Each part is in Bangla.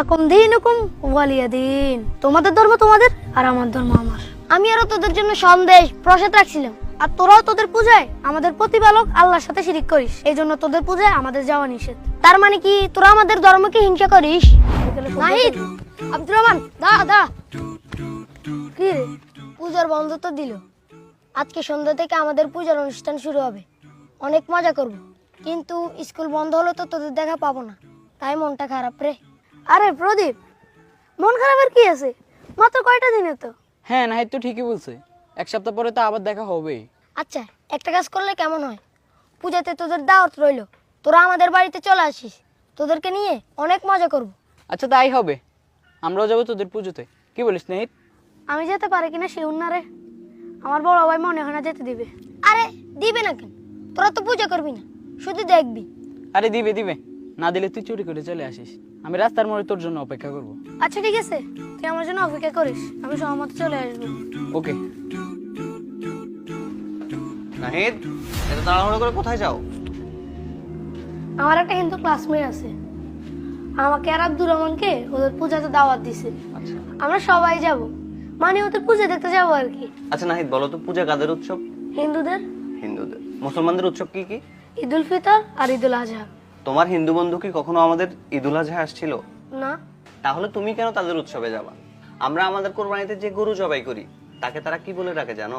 লাকুম দীনুকুম ওয়ালিয়া দিন। তোমাদের ধর্ম তোমাদের আর আমার ধর্ম আমার। আমি আরো তোদের জন্য সন্দেশ প্রসাদ রাখছিলাম, আর তোরাও তোদের পূজায় আমাদের প্রতিপালক আল্লাহর সাথে শিরিক করিস, এই জন্য তোদের পূজায় আমাদের যাওয়া নিষেধ। তার মানে কি তোরা আমাদের ধর্মকে হিংসা করিস? নাহিদ, আব্দুর রহমান, দা কি রে, পূজার বন্ধ তো দিল। আজকে সন্ধ্যা থেকে আমাদের পূজার অনুষ্ঠান শুরু হবে, অনেক মজা করব। কিন্তু স্কুল বন্ধ হলে তো তোদের দেখা পাবো না, তাই মনটা খারাপ রে। আরে প্রদীপ, মন খারাপের কি আছে? মাত্র কয়টা দিনে তো। হ্যাঁ, নাহিদ তো ঠিকই বলছে, এক সপ্তাহ পরে তো আবার দেখা হবে। আচ্ছা, একটা কাজ করলে কেমন হয়? পূজাতে তোদের দাওয়াত রইলো, তোরা আমাদের বাড়িতে চলে আসিস, তোদেরকে নিয়ে অনেক মজা করব। আচ্ছা, তাই হবে, আমরাও যাবো তোদের পুজোতে। কি বলিস নাহিদ? আমি যেতে পারি কিনা শিউর না রে, আমার বড় ভাই মনে হয় না যেতে দিবে। আরে দিবে না কেন? তোরা তো পূজা করবি না, শুধু দেখবি। আরে দিবে দিবে, না দিলে তুই চুরি করে চলে আসিস, আমি রাস্তার মোড়ে তোর জন্য অপেক্ষা করব। আচ্ছা ঠিক আছে, তুই আমার জন্য অপেক্ষা করিস, আমি সহমত চলে আসবো। ওকে। নাহিদ, এত তাড়াহুড়ো করে কোথায় যাও? আমার একটা হিন্দু ক্লাসমেট আছে, আমাকে আর আব্দুর রহমানকে ওদের পূজাতে দাওয়াত দিছে। আচ্ছা আমরা সবাই যাব, মানে ওদের পূজা দেখতে যাবো আর কি। আচ্ছা নাহিদ, বলো তো পূজা কাদের উৎসব? হিন্দুদের। হিন্দুদের। মুসলমানদের উৎসব কি কি? ঈদুল ফিতর আর ঈদুল আজহা। তোমার হিন্দু বন্ধু কি কখনো আমাদের ঈদুল আজহা আসছিল? না। তাহলে তুমি কেন তাদের উৎসবে যাবা? আমরা আমাদের কোরবানিতে যে গরু জবাই করি তাকে তারা কি বলে ডাকে জানো?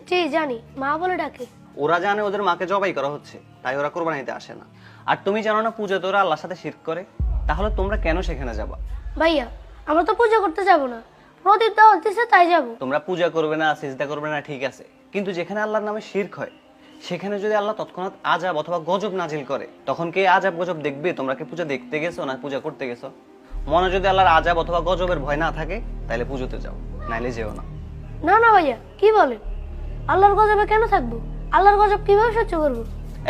জি জানি, মা বলে ডাকে। ওরা জানে ওদের মাকে জবাই করা হচ্ছে, তাই ওরা কোরবানিতে আসে না। আর তুমি জানো না পূজাতে ওরা আল্লাহর সাথে শিরক করে? তাহলে তোমরা কেন সেখানে যাবা? ভাইয়া, আমরা তো পূজা করতে যাব না, প্রদীপ দাওয়াত দিছে তাই যাব। তোমরা পূজা করবে না, সিজদা করবে না, ঠিক আছে, কিন্তু যেখানে আল্লাহর নামে শিরক হয় সেখানে যদি আল্লাহ তৎক্ষণাৎ আযাব অথবা গজব নাজিল করে, তখন কে আযাব গজব দেখবে? তোমরা কি পূজা দেখতে গেছো না পূজা করতে গেছো? মনে যদি আল্লাহর আযাব অথবা গজবের ভয় না থাকে তাহলে পুজোতে যাও, নাইলে যেও না। না না ভাইয়া, কি বলেন? আল্লাহর গজবে কেন থাকবো? আল্লাহর গজব কিভাবে সহ্য করবো?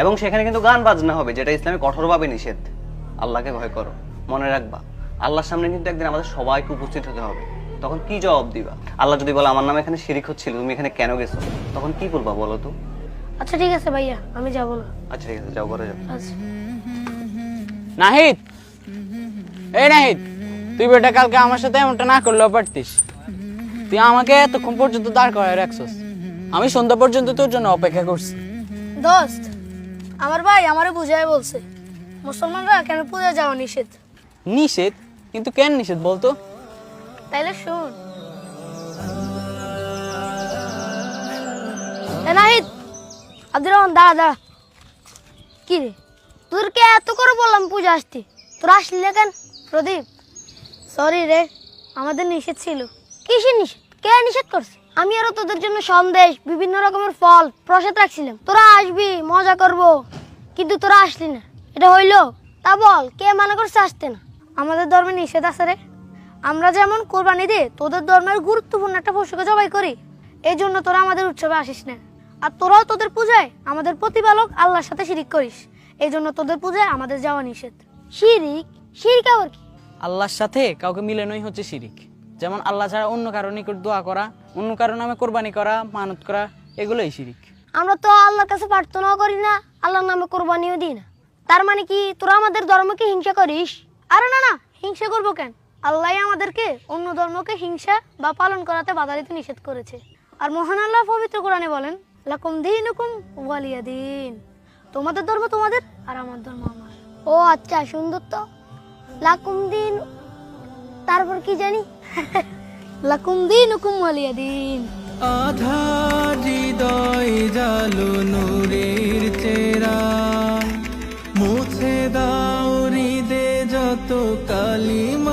এবং সেখানে কিন্তু গান বাজনা হবে, যেটা ইসলামে কঠোরভাবে নিষেধ। আল্লাহকে ভয় করো, মনে রাখবা আল্লাহর সামনে কিন্তু একদিন আমাদের সবাইকে উপস্থিত হতে হবে। তখন কি জবাব দিবা? আল্লাহ যদি বলে আমার নামে এখানে শিরিক হচ্ছিল, তুমি এখানে কেন গেছো, তখন কি বলবা বলো তো? আচ্ছা ঠিক আছে ভাইয়া, আমি যাব না। আচ্ছা ঠিক আছে, যাও ঘরে যাও। আচ্ছা। নাহিদ, এই নাহিদ, তুই বেটা কালকে আমার সাথে এমনটা না করলেও পারতিস। তুই আমাকে এতক্ষণ পর্যন্ত দাঁড় করায় রাখছস, আমি সন্ধ্যা পর্যন্ত তোর জন্য অপেক্ষা করছি। দোস্ত, আমার ভাই আমারে বুঝায় বলছে মুসলমানরা কেন পূজা যাওয়া নিষেধ। নিষেধ? কিন্তু কেন নিষেধ বলতো? তাইলে শুন। নাহিদ, আব্দুর রহমান, দাঁড়া। কি রে, তোরকে এত করে বললাম পূজা আসতে, তোরা আসলি না কেন? প্রদীপ, সরি রে, আমাদের নিষেধ ছিল। কিসের নিষেধ? কে নিষেধ করছে? আমি আরো তোদের জন্য সন্দেশ, বিভিন্ন রকমের ফল প্রসাদ রাখছিলাম, তোরা আসবি মজা করব, কিন্তু তোরা আসলি না। এটা হইলো? তা বল, কে মানা করছে আসতে না? আমাদের ধর্মে নিষেধ আছে রে। আমরা যেমন কোরবানি দিয়ে তোদের ধর্মের গুরুত্বপূর্ণ একটা পশুকে জবাই করি, এই জন্য তোরা আমাদের উৎসবে আসিস না। আর তোরাও তোদের পূজায় আমাদের প্রতিপালক আল্লাহর সাথে শিরিক করিস, এই জন্য তোদের পূজায় আমাদের যাওয়া নিষেধ। শিরিক? শিরিক আবার কি? আল্লাহর সাথে কাউকে মিলানোই হচ্ছে শিরিক। যেমন আল্লাহ ছাড়া অন্য কারো নিকট দোয়া করা, অন্য কারো নামে কোরবানি করা, মানত করা, এগুলোই শিরিক। আমরা তো আল্লাহর কাছে প্রার্থনাও করি না, আল্লাহর নামে কোরবানিও দিই না। তার মানে কি তোরা আমাদের ধর্মকে হিংসা করিস? আরে না না, হিংসা করবো কেন? আল্লাহ আমাদেরকে অন্য ধর্মকে হিংসা বা পালন করাতে বাধা দিতে নিষেধ করেছে। আর মহান আল্লাহ পবিত্র কোরআনে বলেন, লাকুম দীনুকুম ওয়ালিয়া দিন। তোমাদের ধর্ম তোমাদের আর আমার ধর্ম আমার। ও আচ্ছা, সুন্দর তো। লাকুম দিন, তারপর কি জানি? লাকুম দীনুকুম ওয়ালিয়া দিন। আধার হৃদয় জালো নূরের চেরা, মুছে দাও হৃদে যত কালিমা।